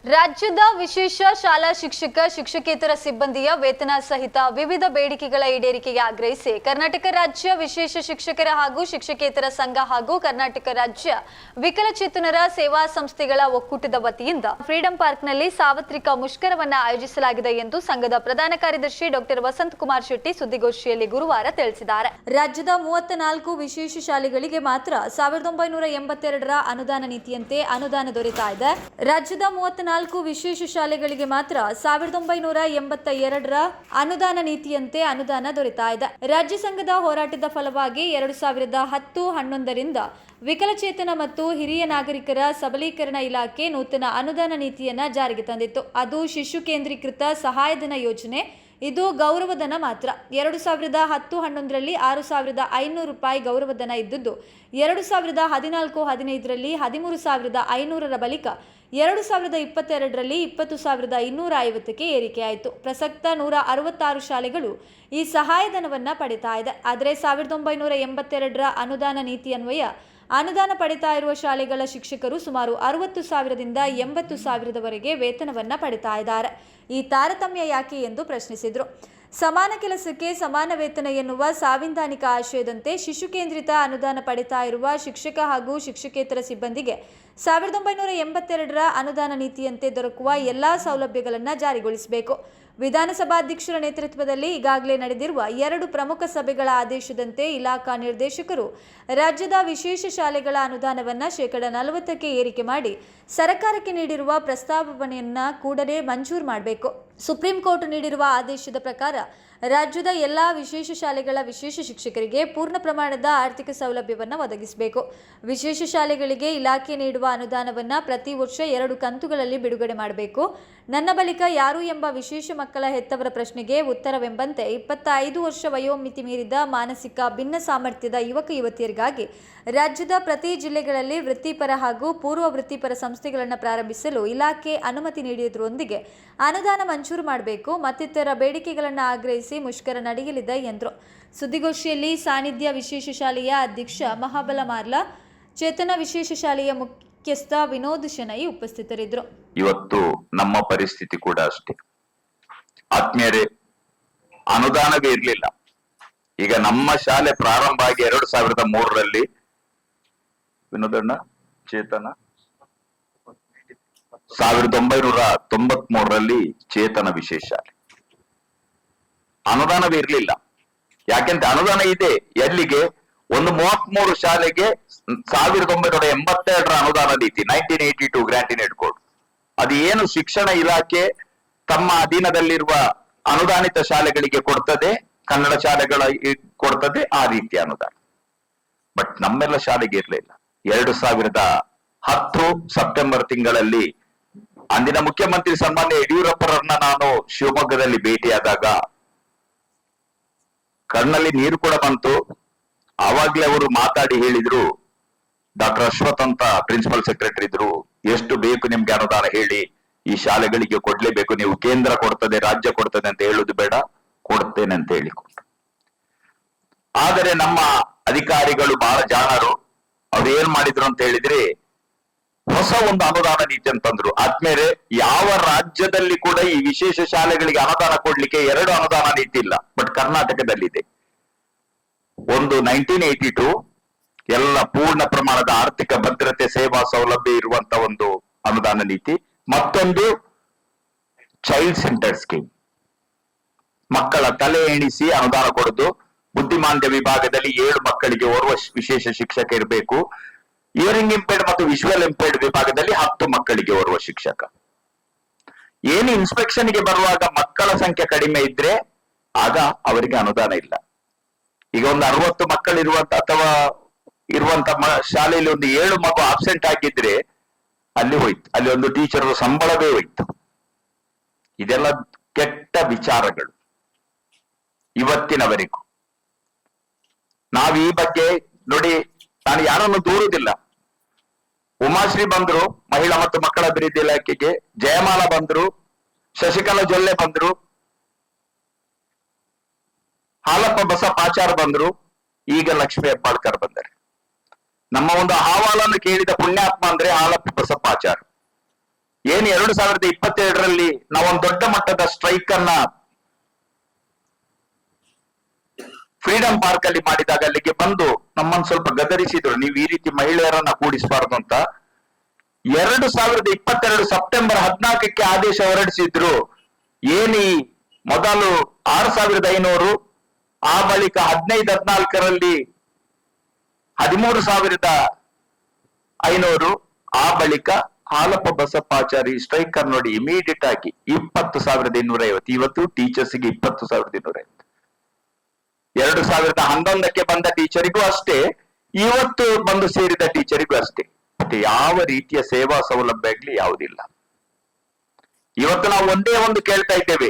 ರಾಜ್ಯದ ವಿಶೇಷ ಶಾಲಾ ಶಿಕ್ಷಕ ಶಿಕ್ಷಕೇತರ ಸಿಬ್ಬಂದಿಯ ವೇತನ ಸಹಿತ ವಿವಿಧ ಬೇಡಿಕೆಗಳ ಈಡೇರಿಕೆಗೆ ಆಗ್ರಹಿಸಿ ಕರ್ನಾಟಕ ರಾಜ್ಯ ವಿಶೇಷ ಶಿಕ್ಷಕರ ಹಾಗೂ ಶಿಕ್ಷಕೇತರ ಸಂಘ ಹಾಗೂ ಕರ್ನಾಟಕ ರಾಜ್ಯ ವಿಕಲಚೇತನರ ಸೇವಾ ಸಂಸ್ಥೆಗಳ ಒಕ್ಕೂಟದ ವತಿಯಿಂದ ಫ್ರೀಡಂ ಪಾರ್ಕ್ನಲ್ಲಿ ಸಾರ್ವತ್ರಿಕ ಮುಷ್ಕರವನ್ನು ಆಯೋಜಿಸಲಾಗಿದೆ ಎಂದು ಸಂಘದ ಪ್ರಧಾನ ಕಾರ್ಯದರ್ಶಿ ಡಾಕ್ಟರ್ ವಸಂತಕುಮಾರ್ ಶೆಟ್ಟಿ ಸುದ್ದಿಗೋಷ್ಠಿಯಲ್ಲಿ ಗುರುವಾರ ತಿಳಿಸಿದ್ದಾರೆ. ರಾಜ್ಯದ 34 ವಿಶೇಷ ಶಾಲೆಗಳಿಗೆ ಮಾತ್ರ 1982ರ ಅನುದಾನ ನೀತಿಯಂತೆ ಅನುದಾನ ದೊರೆತಾ ಇದೆ. ರಾಜ್ಯದ 34 ವಿಶೇಷ ಶಾಲೆಗಳಿಗೆ ಮಾತ್ರ 1982ರ ಅನುದಾನ ನೀತಿಯಂತೆ ಅನುದಾನ ದೊರೆತಾ ಇದೆ. ರಾಜ್ಯ ಸಂಘದ ಹೋರಾಟದ ಫಲವಾಗಿ 2010-11ರಿಂದ ವಿಕಲಚೇತನ ಮತ್ತು ಹಿರಿಯ ನಾಗರಿಕರ ಸಬಲೀಕರಣ ಇಲಾಖೆ ನೂತನ ಅನುದಾನ ನೀತಿಯನ್ನ ಜಾರಿಗೆ ತಂದಿತ್ತು. ಅದು ಶಿಶು ಕೇಂದ್ರೀಕೃತ ಸಹಾಯಧನ ಯೋಜನೆ. ಇದು ಗೌರವಧನ ಮಾತ್ರ. 2010-11ರಲ್ಲಿ 6,500 ರೂಪಾಯಿ ಗೌರವಧನ ಇದ್ದದ್ದು 2014-15ರಲ್ಲಿ 13,500ರ ಬಳಿಕ 2022ರಲ್ಲಿ 20,250ಕ್ಕೆ ಏರಿಕೆಯಾಯಿತು. ಪ್ರಸಕ್ತ 166 ಶಾಲೆಗಳು ಈ ಸಹಾಯಧನವನ್ನು ಪಡಿತಾ ಇದೆ. ಆದರೆ 1982ರ ಅನುದಾನ ನೀತಿ ಅನ್ವಯ ಅನುದಾನ ಪಡಿತಾ ಇರುವ ಶಾಲೆಗಳ ಶಿಕ್ಷಕರು ಸುಮಾರು 60,000ದಿಂದ 80,000ದವರೆಗೆ ವೇತನವನ್ನು ಪಡಿತಾ ಇದ್ದಾರೆ. ಈ ತಾರತಮ್ಯ ಯಾಕೆ ಎಂದು ಪ್ರಶ್ನಿಸಿದರು. ಸಮಾನ ಕೆಲಸಕ್ಕೆ ಸಮಾನ ವೇತನ ಎನ್ನುವ ಸಾಂವಿಧಾನಿಕ ಆಶಯದಂತೆ ಶಿಶು ಕೇಂದ್ರಿತ ಅನುದಾನ ಪಡಿತಾ ಇರುವ ಶಿಕ್ಷಕ ಹಾಗೂ ಶಿಕ್ಷಕೇತರ ಸಿಬ್ಬಂದಿಗೆ 1982ರ ಅನುದಾನ ನೀತಿಯಂತೆ ದೊರಕುವ ಎಲ್ಲಾ ಸೌಲಭ್ಯಗಳನ್ನು ಜಾರಿಗೊಳಿಸಬೇಕು. ವಿಧಾನಸಭಾಧ್ಯಕ್ಷರ ನೇತೃತ್ವದಲ್ಲಿ ಈಗಾಗಲೇ ನಡೆದಿರುವ 2 ಪ್ರಮುಖ ಸಭೆಗಳ ಆದೇಶದಂತೆ ಇಲಾಖಾ ನಿರ್ದೇಶಕರು ರಾಜ್ಯದ ವಿಶೇಷ ಶಾಲೆಗಳ ಅನುದಾನವನ್ನು ಶೇಕಡಾ 40ಕ್ಕೆ ಏರಿಕೆ ಮಾಡಿ ಸರ್ಕಾರಕ್ಕೆ ನೀಡಿರುವ ಪ್ರಸ್ತಾವನೆಯನ್ನು ಕೂಡಲೇ ಮಂಜೂರು ಮಾಡಬೇಕು. ಸುಪ್ರೀಂ ಕೋರ್ಟ್ ನೀಡಿರುವ ಆದೇಶದ ಪ್ರಕಾರ ರಾಜ್ಯದ ಎಲ್ಲಾ ವಿಶೇಷ ಶಾಲೆಗಳ ವಿಶೇಷ ಶಿಕ್ಷಕರಿಗೆ ಪೂರ್ಣ ಪ್ರಮಾಣದ ಆರ್ಥಿಕ ಸೌಲಭ್ಯವನ್ನು ಒದಗಿಸಬೇಕು. ವಿಶೇಷ ಶಾಲೆಗಳಿಗೆ ಇಲಾಖೆ ನೀಡುವ ಅನುದಾನವನ್ನು ಪ್ರತಿ ವರ್ಷ 2 ಕಂತುಗಳಲ್ಲಿ ಬಿಡುಗಡೆ ಮಾಡಬೇಕು. ನನ್ನ ಬಳಿಕ ಯಾರು ಎಂಬ ವಿಶೇಷ ಮಕ್ಕಳ ಹೆತ್ತವರ ಪ್ರಶ್ನೆಗೆ ಉತ್ತರವೆಂಬಂತೆ 25 ವರ್ಷ ವಯೋಮಿತಿ ಮೀರಿದ ಮಾನಸಿಕ ಭಿನ್ನ ಸಾಮರ್ಥ್ಯದ ಯುವಕ ಯುವತಿಯರಿಗಾಗಿ ರಾಜ್ಯದ ಪ್ರತಿ ಜಿಲ್ಲೆಗಳಲ್ಲಿ ವೃತ್ತಿಪರ ಹಾಗೂ ಪೂರ್ವ ವೃತ್ತಿಪರ ಸಂಸ್ಥೆಗಳನ್ನು ಪ್ರಾರಂಭಿಸಲು ಇಲಾಖೆ ಅನುಮತಿ ನೀಡಿರುವುದರೊಂದಿಗೆ ಅನುದಾನ ಮಂಜೂರು ಮಾಡಬೇಕು. ಮತ್ತಿತರ ಬೇಡಿಕೆಗಳನ್ನು ಆಗ್ರಹಿಸಿ ಮುಷ್ಕರ ನಡೆಯಲಿದೆ ಎಂದರು. ಸುದ್ದಿಗೋಷ್ಠಿಯಲ್ಲಿ ಸಾನ್ನಿಧ್ಯ ವಿಶೇಷ ಶಾಲೆಯ ಅಧ್ಯಕ್ಷ ಮಹಾಬಲ ಮಾರ್ಲಾ, ಚೇತನ ವಿಶೇಷ ಶಾಲೆಯ ಮುಖ್ಯಸ್ಥ ವಿನೋದ್ ಶೆಣೈ ಉಪಸ್ಥಿತರಿದ್ದರು. ಇವತ್ತು ನಮ್ಮ ಪರಿಸ್ಥಿತಿ ಕೂಡ ಅಷ್ಟೇ ಆತ್ಮೀಯರೇ, ಅನುದಾನವೇ ಇರಲಿಲ್ಲ. ಈಗ ನಮ್ಮ ಶಾಲೆ ಪ್ರಾರಂಭ ಆಗಿ 2003ರಲ್ಲಿ ವಿನೋದಣ್ಣ ಚೇತನ 1993ರಲ್ಲಿ ಚೇತನ ವಿಶೇಷ ಶಾಲೆ. ಅನುದಾನವೇ ಇರಲಿಲ್ಲ. ಯಾಕೆಂತ ಅನುದಾನ ಇದೆ ಎಲ್ಲಿಗೆ? ಒಂದು 33 ಶಾಲೆಗೆ 1982ರ ಅನುದಾನ ನೀತಿ 1982 ಗ್ರಾಂಟ್ ಇನ್ ಕೋಡ್. ಅದು ಏನು ಶಿಕ್ಷಣ ಇಲಾಖೆ ತಮ್ಮ ಅಧೀನದಲ್ಲಿರುವ ಅನುದಾನಿತ ಶಾಲೆಗಳಿಗೆ ಕೊಡ್ತದೆ, ಕನ್ನಡ ಶಾಲೆಗಳ ಕೊಡ್ತದೆ ಆ ರೀತಿಯ ಅನುದಾನ. ಬಟ್ ನಮ್ಮೆಲ್ಲ ಶಾಲೆಗೆ ಇರಲಿಲ್ಲ. 2010 ಸೆಪ್ಟೆಂಬರ್ ತಿಂಗಳಲ್ಲಿ ಅಂದಿನ ಮುಖ್ಯಮಂತ್ರಿ ಸನ್ಮಾನ್ಯ ಯಡಿಯೂರಪ್ಪರನ್ನ ನಾನು ಶಿವಮೊಗ್ಗದಲ್ಲಿ ಭೇಟಿಯಾದಾಗ ಕಣ್ಣಲ್ಲಿ ನೀರು ಕೂಡ ಬಂತು. ಆವಾಗ್ಲೇ ಅವರು ಮಾತಾಡಿ ಹೇಳಿದ್ರು, ಡಾಕ್ಟರ್ ಅಶ್ವಥ್ ಅಂತ ಪ್ರಿನ್ಸಿಪಲ್ ಸೆಕ್ರೆಟರಿ ಇದ್ರು, ಎಷ್ಟು ಬೇಕು ನಿಮ್ಗೆ ಅನುದಾನ ಹೇಳಿ, ಈ ಶಾಲೆಗಳಿಗೆ ಕೊಡ್ಲೇಬೇಕು, ನೀವು ಕೇಂದ್ರ ಕೊಡ್ತದೆ ರಾಜ್ಯ ಕೊಡ್ತದೆ ಅಂತ ಹೇಳುದು ಬೇಡ, ಕೊಡ್ತೇನೆ ಅಂತ ಹೇಳಿಕೊಟ್ರು. ಆದರೆ ನಮ್ಮ ಅಧಿಕಾರಿಗಳು ಬಹಳ ಜಾಣರು. ಅವ್ರು ಏನ್ ಮಾಡಿದ್ರು ಅಂತ ಹೇಳಿದ್ರೆ ಹೊಸ ಒಂದು ಅನುದಾನ ನೀತಿ ಅಂತಂದ್ರು. ಆದ್ಮೇಲೆ ಯಾವ ರಾಜ್ಯದಲ್ಲಿ ಕೂಡ ಈ ವಿಶೇಷ ಶಾಲೆಗಳಿಗೆ ಅನುದಾನ ಕೊಡ್ಲಿಕ್ಕೆ 2 ಅನುದಾನ ನೀತಿ ಇಲ್ಲ. ಬಟ್ ಕರ್ನಾಟಕದಲ್ಲಿದೆ. ಒಂದು 1982 ಎಲ್ಲ ಪೂರ್ಣ ಪ್ರಮಾಣದ ಆರ್ಥಿಕ ಭದ್ರತೆ ಸೇವಾ ಸೌಲಭ್ಯ ಇರುವಂತ ಒಂದು ಅನುದಾನ ನೀತಿ. ಮತ್ತೊಂದು ಚೈಲ್ಡ್ ಸೆಂಟರ್ ಸ್ಕೀಮ್, ಮಕ್ಕಳ ತಲೆ ಎಣಿಸಿ ಅನುದಾನ ಕೊಡುದು. ಬುದ್ಧಿಮಾಂದ್ಯ ವಿಭಾಗದಲ್ಲಿ 7 ಮಕ್ಕಳಿಗೆ ಓರ್ವ ವಿಶೇಷ ಶಿಕ್ಷಕ ಇರಬೇಕು. ಇಯರಿಂಗ್ ಇಂಪೇರ್ಡ್ ಮತ್ತು ವಿಜುವಲ್ ಇಂಪೇರ್ಡ್ ವಿಭಾಗದಲ್ಲಿ 10 ಮಕ್ಕಳಿಗೆ ಓರ್ವ ಶಿಕ್ಷಕ. ಏನು ಇನ್ಸ್ಪೆಕ್ಷನ್ಗೆ ಬರುವಾಗ ಮಕ್ಕಳ ಸಂಖ್ಯೆ ಕಡಿಮೆ ಇದ್ರೆ ಆಗ ಅವರಿಗೆ ಅನುದಾನ ಇಲ್ಲ. ಈಗ ಒಂದು 60 ಮಕ್ಕಳಿರುವಂತ ಅಥವಾ ಇರುವಂತ ಶಾಲೆಯಲ್ಲಿ ಒಂದು 7 ಮಗು ಆಬ್ಸೆಂಟ್ ಆಗಿದ್ರೆ ಅಲ್ಲಿ ಹೋಯ್ತು, ಅಲ್ಲಿ ಒಂದು ಟೀಚರ್ ಸಂಬಳವೇ ಹೋಯ್ತು. ಇದೆಲ್ಲ ಕೆಟ್ಟ ವಿಚಾರಗಳು ಇವತ್ತಿನವರೆಗೂ. ನಾವು ಈ ಬಗ್ಗೆ ನೋಡಿ, ನಾನು ಯಾರನ್ನು ದೂರುವುದಿಲ್ಲ. ಉಮಾಶ್ರೀ ಬಂದ್ರು ಮಹಿಳಾ ಮತ್ತು ಮಕ್ಕಳ ಅಭಿವೃದ್ಧಿ ಇಲಾಖೆಗೆ, ಜಯಮಾಲ ಬಂದ್ರು, ಶಶಿಕಲಾ ಜೊಲ್ಲೆ ಬಂದ್ರು, ಹಾಲಪ್ಪ ಬಸಪ್ಪಾಚಾರ್ ಬಂದ್ರು, ಈಗ ಲಕ್ಷ್ಮೀ ಹೆಬ್ಬಾಳ್ಕರ್ ಬಂದರೆ. ನಮ್ಮ ಒಂದು ಅಹವಾಲನ್ನು ಕೇಳಿದ ಪುಣ್ಯಾತ್ಮ ಅಂದ್ರೆ ಹಾಲಪ್ಪ ಬಸಪ್ಪಾಚಾರ್. ಏನು 2022ರಲ್ಲಿ ನಾವೊಂದು ದೊಡ್ಡ ಮಟ್ಟದ ಸ್ಟ್ರೈಕ್ ಅನ್ನ ಫ್ರೀಡಂ ಪಾರ್ಕ್ ಅಲ್ಲಿ ಮಾಡಿದಾಗ ಅಲ್ಲಿಗೆ ಬಂದು ನಮ್ಮನ್ನು ಸ್ವಲ್ಪ ಗದರಿಸಿದ್ರು, ನೀವು ಈ ರೀತಿ ಮಹಿಳೆಯರನ್ನ ಕೂಡಿಸಬಾರ್ದು ಅಂತ. 2022 ಸೆಪ್ಟೆಂಬರ್ 14ಕ್ಕೆ ಆದೇಶ ಹೊರಡಿಸಿದ್ರು. ಏನಿ ಮೊದಲು 6500, ಆ ಬಳಿಕ 15-14ರಲ್ಲಿ 13,500, ಆ ಬಳಿಕ ಹಾಲಪ್ಪ ಬಸಪ್ಪಾಚಾರಿ ಸ್ಟ್ರೈಕರ್ ನೋಡಿ ಇಮಿಡಿಯೇಟ್ ಆಗಿ 20,250. ಇವತ್ತು ಟೀಚರ್ಸ್ಗೆ 20,250. 2011ಕ್ಕೆ ಬಂದ ಟೀಚರಿಗೂ ಅಷ್ಟೇ, ಇವತ್ತು ಬಂದು ಸೇರಿದ ಟೀಚರಿಗೂ ಅಷ್ಟೇ. ಮತ್ತೆ ಯಾವ ರೀತಿಯ ಸೇವಾ ಸೌಲಭ್ಯ ಆಗ್ಲಿ ಯಾವುದಿಲ್ಲ. ಇವತ್ತು ನಾವು ಒಂದೇ ಒಂದು ಕೇಳ್ತಾ ಇದ್ದೇವೆ,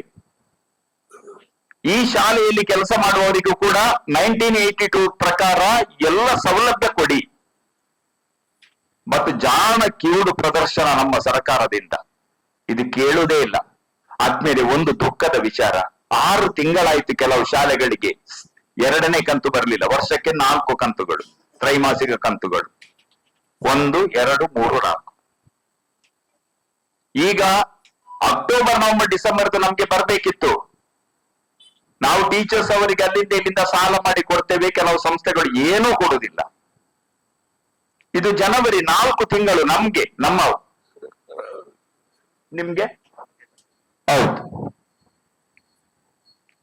ಈ ಶಾಲೆಯಲ್ಲಿ ಕೆಲಸ ಮಾಡುವವರಿಗೂ ಕೂಡ 1982 ಪ್ರಕಾರ ಎಲ್ಲ ಸೌಲಭ್ಯ ಕೊಡಿ. ಮತ್ತು ಜಾಣ ಕಿವುಡು ಪ್ರದರ್ಶನ ನಮ್ಮ ಸರ್ಕಾರದಿಂದ ಇದು ಕೇಳುವುದೇ ಇಲ್ಲ. ಆದ್ಮೇಲೆ ಒಂದು ದುಃಖದ ವಿಚಾರ, 6 ತಿಂಗಳಾಯ್ತು ಕೆಲವು ಶಾಲೆಗಳಿಗೆ 2ನೇ ಕಂತು ಬರಲಿಲ್ಲ. ವರ್ಷಕ್ಕೆ 4 ಕಂತುಗಳು, ತ್ರೈಮಾಸಿಕ ಕಂತುಗಳು, 1, 2, 3, 4. ಈಗ ಅಕ್ಟೋಬರ್, ನವೆಂಬರ್, ಡಿಸೆಂಬರ್ ನಮ್ಗೆ ಬರ್ಬೇಕಿತ್ತು. ನಾವು ಟೀಚರ್ಸ್ ಅವರಿಗೆ ಅಲ್ಲಿಂದ ಇಲ್ಲಿಂದ ಸಾಲ ಮಾಡಿ ಕೊಡ್ತೇವೆ, ಕೆಲವು ಸಂಸ್ಥೆಗಳು ಏನೂ ಕೊಡುವುದಿಲ್ಲ. ಇದು ಜನವರಿ 4 ತಿಂಗಳು ನಮ್ಗೆ, ನಿಮ್ಗೆ ಹೌದು.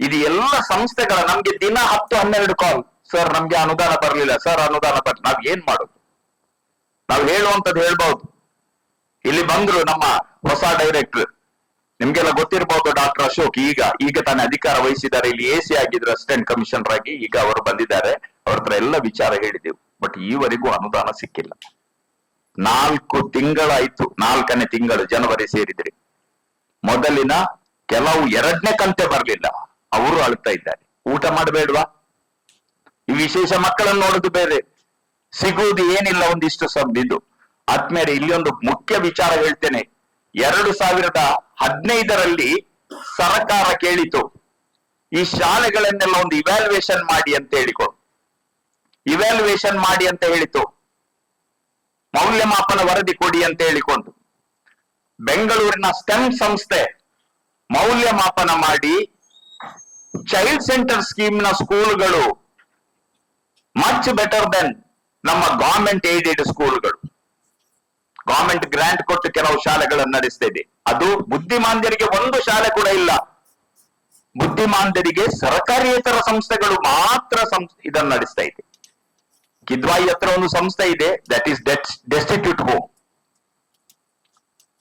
ಇದು ಎಲ್ಲ ಸಂಸ್ಥೆಗಳ ನಮ್ಗೆ ದಿನ 10-12 ಕಾಲ್, ಸರ್ ನಮ್ಗೆ ಅನುದಾನ ಬರಲಿಲ್ಲ, ಸರ್ ಅನುದಾನ ಬರ್. ನಾವ್ ಏನ್ ಮಾಡೋದು? ನಾವು ಹೇಳುವಂತದ್ದು ಹೇಳ್ಬಹುದು. ಇಲ್ಲಿ ಬಂದ್ರು ನಮ್ಮ ಹೊಸ ಡೈರೆಕ್ಟರ್, ನಿಮ್ಗೆಲ್ಲ ಗೊತ್ತಿರಬಹುದು, ಡಾಕ್ಟರ್ ಅಶೋಕ್. ಈಗ ತಾನೇ ಅಧಿಕಾರ ವಹಿಸಿದ್ದಾರೆ, ಇಲ್ಲಿ AC ಆಗಿದ್ರು, ಅಸಿಸ್ಟೆಂಟ್ ಕಮಿಷನರ್ ಆಗಿ. ಈಗ ಅವರು ಬಂದಿದ್ದಾರೆ, ಅವ್ರ ಹತ್ರ ಎಲ್ಲ ವಿಚಾರ ಹೇಳಿದೆವು. ಬಟ್ ಈವರೆಗೂ ಅನುದಾನ ಸಿಕ್ಕಿಲ್ಲ. 4 ತಿಂಗಳಾಯ್ತು, 4ನೇ ತಿಂಗಳು ಜನವರಿ ಸೇರಿದ್ರಿ. ಮೊದಲಿನ ಕೆಲವು 2ನೇ ಕಂತೆ ಬರ್ಲಿಲ್ಲ, ಅವರು ಅಳ್ತಾ ಇದ್ದಾರೆ. ಊಟ ಮಾಡಬೇಡ್ವಾ? ಈ ವಿಶೇಷ ಮಕ್ಕಳನ್ನು ನೋಡುದು ಬೇರೆ, ಸಿಗುವುದು ಏನಿಲ್ಲ, ಒಂದಿಷ್ಟು ಸಬ್ಬಿದ್ದು. ಆದ್ಮೇಲೆ ಇಲ್ಲಿ ಒಂದು ಮುಖ್ಯ ವಿಚಾರ ಹೇಳ್ತೇನೆ. 2015ರಲ್ಲಿ ಸರ್ಕಾರ ಕೇಳಿತು, ಈ ಶಾಲೆಗಳನ್ನೆಲ್ಲ ಒಂದು ಇವ್ಯಾಲ್ಯೂಯೇಷನ್ ಮಾಡಿ ಅಂತ ಹೇಳಿಕೊಂಡು, ಇವ್ಯಾಲ್ಯೂಯೇಷನ್ ಮಾಡಿ ಅಂತ ಹೇಳಿತು. ಮೌಲ್ಯಮಾಪನ ವರದಿ ಕೊಡಿ ಅಂತ ಹೇಳಿಕೊಂಡು ಬೆಂಗಳೂರಿನ ಸ್ಟೆಮ್ ಸಂಸ್ಥೆ ಮೌಲ್ಯಮಾಪನ ಮಾಡಿ ಚೈಲ್ಡ್ ಸೆಂಟರ್ ಸ್ಕೀಮ್ ನ ಸ್ಕೂಲ್ಗಳು ಮಚ್ ಬೆಟರ್ ದೆನ್ ನಮ್ಮ ಗವರ್ಮೆಂಟ್ ಏಡೆಡ್ ಸ್ಕೂಲ್ಗಳು. ಗವರ್ಮೆಂಟ್ ಗ್ರಾಂಟ್ ಕೊಟ್ಟು ಕೆಲವು ಶಾಲೆಗಳನ್ನು ನಡೆಸ್ತಾ ಇದೆ. ಅದು ಬುದ್ಧಿಮಾಂದ್ಯರಿಗೆ ಒಂದು ಶಾಲೆ ಕೂಡ ಇಲ್ಲ. ಬುದ್ಧಿಮಾಂದ್ಯರಿಗೆ ಸರ್ಕಾರಿಯೇತರ ಸಂಸ್ಥೆಗಳು ಮಾತ್ರ ಇದನ್ನು ನಡೆಸ್ತಾ ಇದೆ. ಕಿದ್ವಾಯಿ ಹತ್ರ ಒಂದು ಸಂಸ್ಥೆ ಇದೆ, ದಟ್ ಈಸ್ ಡೆಸ್ಟಿಟ್ಯೂಟ್ ಹೋಮ್.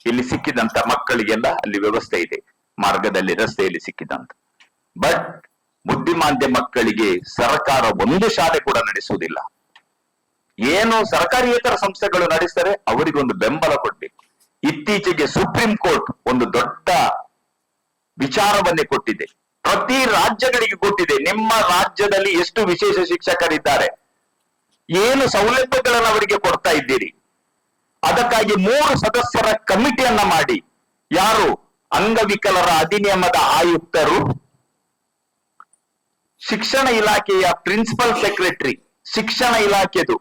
ಇಲ್ಲಿ ಸಿಕ್ಕಿದಂತ ಮಕ್ಕಳಿಗೆಲ್ಲ ಅಲ್ಲಿ ವ್ಯವಸ್ಥೆ ಇದೆ, ಮಾರ್ಗದಲ್ಲಿ ರಸ್ತೆಯಲ್ಲಿ ಸಿಕ್ಕಿದಂತ. ಬಟ್ ಬುದ್ಧಿಮಾಂದ್ಯ ಮಕ್ಕಳಿಗೆ ಸರ್ಕಾರ ಒಂದು ಶಾಲೆ ಕೂಡ ನಡೆಸುವುದಿಲ್ಲ. ಏನು ಸರ್ಕಾರಿಯೇತರ ಸಂಸ್ಥೆಗಳು ನಡೆಸ್ತಾರೆ ಅವರಿಗೊಂದು ಬೆಂಬಲ ಕೊಡ್ಬೇಕು. ಇತ್ತೀಚೆಗೆ ಸುಪ್ರೀಂ ಕೋರ್ಟ್ ಒಂದು ದೊಡ್ಡ ವಿಚಾರವನ್ನೇ ಕೊಟ್ಟಿದೆ, ಪ್ರತಿ ರಾಜ್ಯಗಳಿಗೆ ಕೊಟ್ಟಿದೆ. ನಿಮ್ಮ ರಾಜ್ಯದಲ್ಲಿ ಎಷ್ಟು ವಿಶೇಷ ಶಿಕ್ಷಕರಿದ್ದಾರೆ, ಏನು ಸೌಲಭ್ಯಗಳನ್ನು ಅವರಿಗೆ ಕೊಡ್ತಾ ಇದ್ದೀರಿ, ಅದಕ್ಕಾಗಿ 3 ಸದಸ್ಯರ ಕಮಿಟಿಯನ್ನ ಮಾಡಿ, ಯಾರು ಅಂಗವಿಕಲರ ಅಧಿನಿಯಮದ ಆಯುಕ್ತರು, ಶಿಕ್ಷಣ ಇಲಾಖೆಯ ಪ್ರಿನ್ಸಿಪಲ್ ಸೆಕ್ರೆಟರಿ, ಶಿಕ್ಷಣ ಇಲಾಖೆದು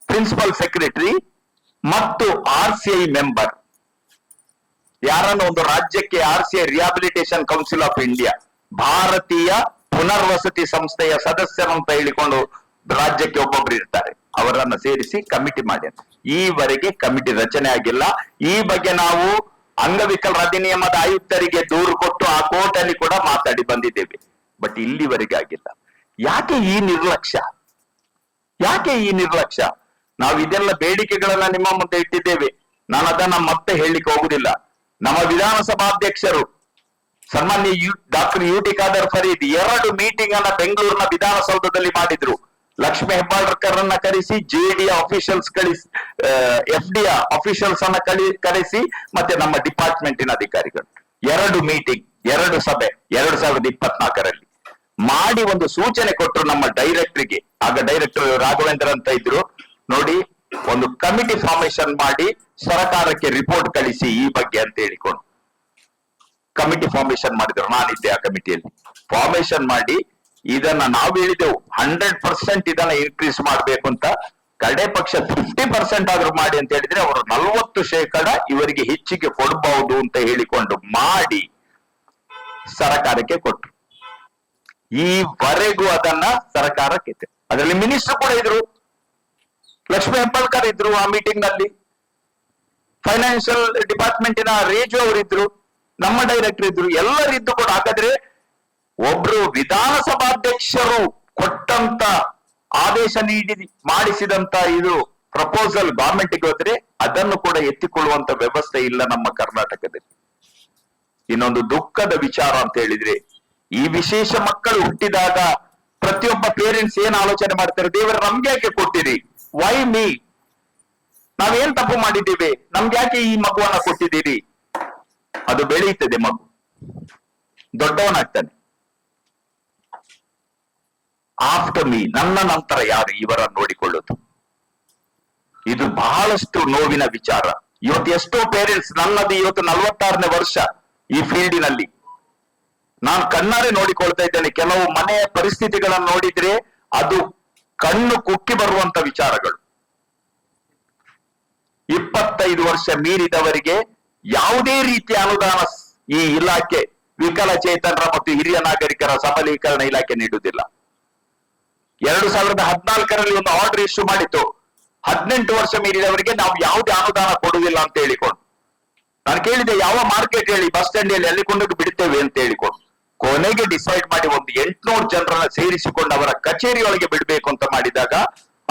ಪ್ರಿನ್ಸಿಪಲ್ ಸೆಕ್ರೆಟರಿ ಮತ್ತು RCI ಮೆಂಬರ್. ಯಾರನ್ನು ಒಂದು ರಾಜ್ಯಕ್ಕೆ RCI rehabilitation council of India, ಭಾರತೀಯ ಪುನರ್ವಸತಿ ಸಂಸ್ಥೆಯ ಸದಸ್ಯರು ಅಂತ ಹೇಳಿಕೊಂಡು ರಾಜ್ಯಕ್ಕೆ ಒಬ್ಬೊಬ್ರು ಇರ್ತಾರೆ, ಅವರನ್ನ ಸೇರಿಸಿ ಕಮಿಟಿ ಮಾಡಿ. ಈವರೆಗೆ ಕಮಿಟಿ ರಚನೆ ಆಗಿಲ್ಲ. ಈ ಬಗ್ಗೆ ನಾವು ಅಂಗವಿಕಲರ ಅಧಿನಿಯಮದ ಆಯುಕ್ತರಿಗೆ ದೂರು ಕೊಟ್ಟು ಆ ಕೋರ್ಟ್ ಅಲ್ಲಿ ಕೂಡ ಮಾತಾಡಿ ಬಂದಿದ್ದೇವೆ. ಬಟ್ ಇಲ್ಲಿವರೆಗೆ ಆಗಿಲ್ಲ. ಯಾಕೆ ಈ ನಿರ್ಲಕ್ಷ್ಯ? ಯಾಕೆ ಈ ನಿರ್ಲಕ್ಷ್ಯ? ನಾವು ಇದೆಲ್ಲ ಬೇಡಿಕೆಗಳನ್ನ ನಿಮ್ಮ ಮುಂದೆ ಇಟ್ಟಿದ್ದೇವೆ. ನಾನು ಅದನ್ನ ಮತ್ತೆ ಹೇಳಲಿಕ್ಕೆ ಹೋಗುದಿಲ್ಲ. ನಮ್ಮ ವಿಧಾನಸಭಾಧ್ಯಕ್ಷರು ಸನ್ಮಾನ್ಯ doctor UT Khader Fareed 2 meeting ಅನ್ನ ಬೆಂಗಳೂರಿನ ವಿಧಾನಸೌಧದಲ್ಲಿ ಮಾಡಿದ್ರು. ಲಕ್ಷ್ಮೀ ಹೆಬ್ಬಾಳ್ಕರ್ರನ್ನ ಕರೆಸಿ, JD ಅಫಿಷಿಯಲ್ಸ್ ಕಳಿಸಿ, FD ಅಫಿಷಿಯಲ್ಸ್ ಅನ್ನ ಕರೆಸಿ, ಮತ್ತೆ ನಮ್ಮ ಡಿಪಾರ್ಟ್ಮೆಂಟಿನ ಅಧಿಕಾರಿಗಳು 2 ಮೀಟಿಂಗ್, 2 ಸಭೆ 2024ರಲ್ಲಿ ಮಾಡಿ ಒಂದು ಸೂಚನೆ ಕೊಟ್ಟರು ನಮ್ಮ ಡೈರೆಕ್ಟರ್ಗೆ. ಆಗ ಡೈರೆಕ್ಟರ್ ರಾಘವೇಂದ್ರ ಅಂತ ಇದ್ರು. ನೋಡಿ, ಒಂದು ಕಮಿಟಿ ಫಾರ್ಮೇಶನ್ ಮಾಡಿ ಸರ್ಕಾರಕ್ಕೆ ರಿಪೋರ್ಟ್ ಕಳಿಸಿ ಈ ಬಗ್ಗೆ ಅಂತ ಹೇಳಿಕೊಂಡು ಕಮಿಟಿ ಫಾರ್ಮೇಶನ್ ಮಾಡಿದ್ರು. ನಾನಿದ್ದೆ ಆ ಕಮಿಟಿಯಲ್ಲಿ. ಫಾರ್ಮೇಶನ್ ಮಾಡಿ ಇದನ್ನ ನಾವು ಹೇಳಿದೆವು 100% ಇದನ್ನ ಇನ್ಕ್ರೀಸ್ ಮಾಡ್ಬೇಕು ಅಂತ. ಕಡೆ ಪಕ್ಷ 50% ಆದ್ರೂ ಮಾಡಿ ಅಂತ ಹೇಳಿದ್ರೆ ಅವರು 40% ಇವರಿಗೆ ಹೆಚ್ಚಿಗೆ ಕೊಡಬಹುದು ಅಂತ ಹೇಳಿಕೊಂಡು ಮಾಡಿ ಸರಕಾರಕ್ಕೆ ಕೊಟ್ರು. ಈವರೆಗೂ ಅದನ್ನ ಸರಕಾರಕ್ಕೆ ಅದರಲ್ಲಿ ಮಿನಿಸ್ಟರ್ ಕೂಡ ಇದ್ರು, ಲಕ್ಷ್ಮೀ ಹೆಬ್ಬಾಳ್ಕರ್ ಇದ್ರು ಆ ಮೀಟಿಂಗ್ ನಲ್ಲಿ, ಫೈನಾನ್ಷಿಯಲ್ ಡಿಪಾರ್ಟ್ಮೆಂಟಿನ ರೇಜು ಅವರಿದ್ರು, ನಮ್ಮ ಡೈರೆಕ್ಟರ್ ಇದ್ರು, ಎಲ್ಲರಿದ್ದು ಕೂಡ. ಹಾಗಾದ್ರೆ ಒಬ್ರು ವಿಧಾನಸಭಾಧ್ಯಕ್ಷರು ಕೊಟ್ಟಂತ ಆದೇಶ ನೀಡಿ ಮಾಡಿಸಿದಂತ ಇದು ಪ್ರಪೋಸಲ್ ಗವರ್ಮೆಂಟ್ಗೆ ಹೋದ್ರೆ ಅದನ್ನು ಕೂಡ ಎತ್ತಿಕೊಳ್ಳುವಂತ ವ್ಯವಸ್ಥೆ ಇಲ್ಲ ನಮ್ಮ ಕರ್ನಾಟಕದಲ್ಲಿ. ಇನ್ನೊಂದು ದುಃಖದ ವಿಚಾರ ಅಂತ ಹೇಳಿದ್ರೆ, ಈ ವಿಶೇಷ ಮಕ್ಕಳು ಹುಟ್ಟಿದಾಗ ಪ್ರತಿಯೊಬ್ಬ ಪೇರೆಂಟ್ಸ್ ಏನ್ ಆಲೋಚನೆ ಮಾಡ್ತಾರೆ, ದೇವರ ನಮ್ಗೆ ಯಾಕೆ ಕೊಟ್ಟಿರಿ, ವೈ ಮೀ, ನಾವೇನ್ ತಪ್ಪು ಮಾಡಿದ್ದೀವಿ, ನಮ್ಗೆ ಯಾಕೆ ಈ ಮಗುವನ್ನ ಕೊಟ್ಟಿದ್ದೀರಿ? ಅದು ಬೆಳೆಯುತ್ತದೆ, ಮಗು ದೊಡ್ಡವನಾಗ್ತಾನೆ. ಆಫ್ಟರ್ ಮೀ, ನನ್ನ ನಂತರ ಯಾರು ಇವರ ನೋಡಿಕೊಳ್ಳೋದು? ಇದು ಬಹಳಷ್ಟು ನೋವಿನ ವಿಚಾರ. ಇವತ್ತು ಎಷ್ಟೋ ಪೇರೆಂಟ್ಸ್, ನನ್ನದು ಇವತ್ತು 46ನೇ ವರ್ಷ ಈ ಫೀಲ್ಡಿನಲ್ಲಿ, ನಾನು ಕಣ್ಣಾರೆ ನೋಡಿಕೊಳ್ತಾ ಇದ್ದೇನೆ. ಕೆಲವು ಮನೆಯ ಪರಿಸ್ಥಿತಿಗಳನ್ನು ನೋಡಿದ್ರೆ ಅದು ಕಣ್ಣು ಕುಕ್ಕಿ ಬರುವಂತ ವಿಚಾರಗಳು. 25 ವರ್ಷ ಮೀರಿದವರಿಗೆ ಯಾವುದೇ ರೀತಿಯ ಅನುದಾನ ಈ ಇಲಾಖೆ, ವಿಕಲಚೇತನರ ಮತ್ತು ಹಿರಿಯ ನಾಗರಿಕರ ಸಬಲೀಕರಣ ಇಲಾಖೆ ನೀಡುವುದಿಲ್ಲ. 2014ರಲ್ಲಿ ಒಂದು ಆರ್ಡರ್ ಇಶ್ಯೂ ಮಾಡಿತ್ತು, 18 ವರ್ಷ ಮೀರಿದವರಿಗೆ ನಾವು ಯಾವುದೇ ಅನುದಾನ ಕೊಡುವುದಿಲ್ಲ ಅಂತ ಹೇಳಿಕೊಂಡು. ನಾನು ಕೇಳಿದೆ, ಯಾವ ಮಾರ್ಕೆಟ್ ಹೇಳಿ, ಬಸ್ ಸ್ಟ್ಯಾಂಡ್ ಹೇಳಿ, ಅಲ್ಲಿ ಕೊಂಡೋಗಿ ಬಿಡ್ತೇವೆ ಅಂತ ಹೇಳಿಕೊಂಡು. ಕೊನೆಗೆ ಡಿಸೈಡ್ ಮಾಡಿ ಒಂದು 800 ಜನರನ್ನ ಸೇರಿಸಿಕೊಂಡು ಅವರ ಕಚೇರಿಯೊಳಗೆ ಬಿಡಬೇಕು ಅಂತ ಮಾಡಿದಾಗ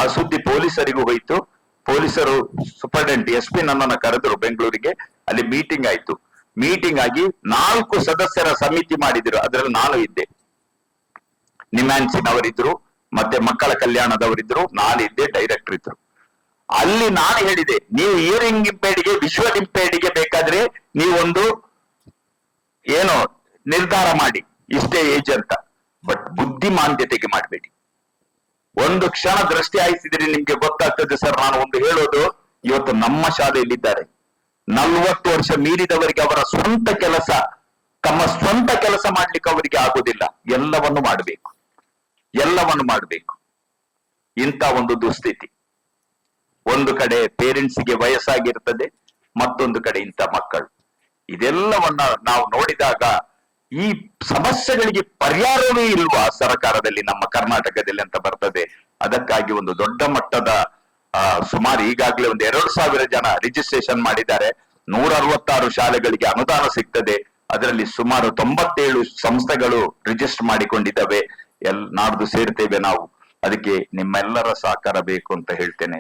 ಆ ಸುದ್ದಿ ಪೊಲೀಸರಿಗೂ ಹೋಯ್ತು. ಪೊಲೀಸರು ಸೂಪರ್ಡೆಂಟ್ SP ನನ್ನನ್ನು ಕರೆದ್ರು ಬೆಂಗಳೂರಿಗೆ. ಅಲ್ಲಿ ಮೀಟಿಂಗ್ ಆಯ್ತು. ಮೀಟಿಂಗ್ ಆಗಿ 4 ಸದಸ್ಯರ ಸಮಿತಿ ಮಾಡಿದ್ರು. ಅದರಲ್ಲಿ ನಾನು ಇದ್ದೆ, ನಿಮ್ಯಾನ್ಸಿನವರಿದ್ರು, ಮತ್ತೆ ಮಕ್ಕಳ ಕಲ್ಯಾಣದವರಿದ್ರು, ನಾನಿದ್ದೆ, ಡೈರೆಕ್ಟರ್ ಇದ್ರು. ಅಲ್ಲಿ ನಾನು ಹೇಳಿದೆ, ನೀವು ಹಿಯರಿಂಗ್ ಇಂಪೇರ್ಡ್ಗೆ, ವಿಜುವಲ್ ಇಂಪೇರ್ಡ್ಗೆ ಬೇಕಾದ್ರೆ ನೀವೊಂದು ಏನೋ ನಿರ್ಧಾರ ಮಾಡಿ, ಇಷ್ಟೇ ಏಜ್ ಅಂತ, ಬಟ್ ಬುದ್ಧಿಮಾಂದ್ಯತೆಗೆ ಮಾಡಬೇಡಿ. ಒಂದು ಕ್ಷಣ ದೃಷ್ಟಿ ಹಾಯಿಸಿದ್ರೆ ನಿಮ್ಗೆ ಗೊತ್ತಾಗ್ತದೆ ಸರ್. ನಾನು ಒಂದು ಹೇಳೋದು, ಇವತ್ತು ನಮ್ಮ ಶಾಲೆಯಲ್ಲಿದ್ದಾರೆ 40 ವರ್ಷ ಮೀರಿದವರಿಗೆ ಅವರ ಸ್ವಂತ ಕೆಲಸ, ತಮ್ಮ ಸ್ವಂತ ಕೆಲಸ ಮಾಡ್ಲಿಕ್ಕೆ ಅವರಿಗೆ ಆಗುದಿಲ್ಲ. ಎಲ್ಲವನ್ನು ಮಾಡಬೇಕು, ಎಲ್ಲವನ್ನು ಮಾಡಬೇಕು. ಇಂಥ ಒಂದು ದುಸ್ಥಿತಿ. ಒಂದು ಕಡೆ ಪೇರೆಂಟ್ಸ್ಗೆ ವಯಸ್ಸಾಗಿರ್ತದೆ, ಮತ್ತೊಂದು ಕಡೆ ಇಂಥ ಮಕ್ಕಳು. ಇದೆಲ್ಲವನ್ನ ನಾವು ನೋಡಿದಾಗ ಈ ಸಮಸ್ಯೆಗಳಿಗೆ ಪರಿಹಾರವೇ ಇಲ್ವಾ ಸರ್ಕಾರದಲ್ಲಿ, ನಮ್ಮ ಕರ್ನಾಟಕದಲ್ಲಿ ಅಂತ ಬರ್ತದೆ. ಅದಕ್ಕಾಗಿ ಒಂದು ದೊಡ್ಡ ಮಟ್ಟದ ಸುಮಾರು ಈಗಾಗಲೇ ಒಂದು 2000 ಜನ ರಿಜಿಸ್ಟ್ರೇಷನ್ ಮಾಡಿದ್ದಾರೆ. 166 ಶಾಲೆಗಳಿಗೆ ಅನುದಾನ ಸಿಗ್ತದೆ. ಅದರಲ್ಲಿ ಸುಮಾರು 97 ಸಂಸ್ಥೆಗಳು ರಿಜಿಸ್ಟರ್ ಮಾಡಿಕೊಂಡಿದ್ದಾವೆ. ನಾಡ್ದು ಸೇರ್ತೇವೆ ನಾವು. ಅದಕ್ಕೆ ನಿಮ್ಮೆಲ್ಲರ ಸಹಕಾರ ಬೇಕು ಅಂತ ಹೇಳ್ತೇನೆ.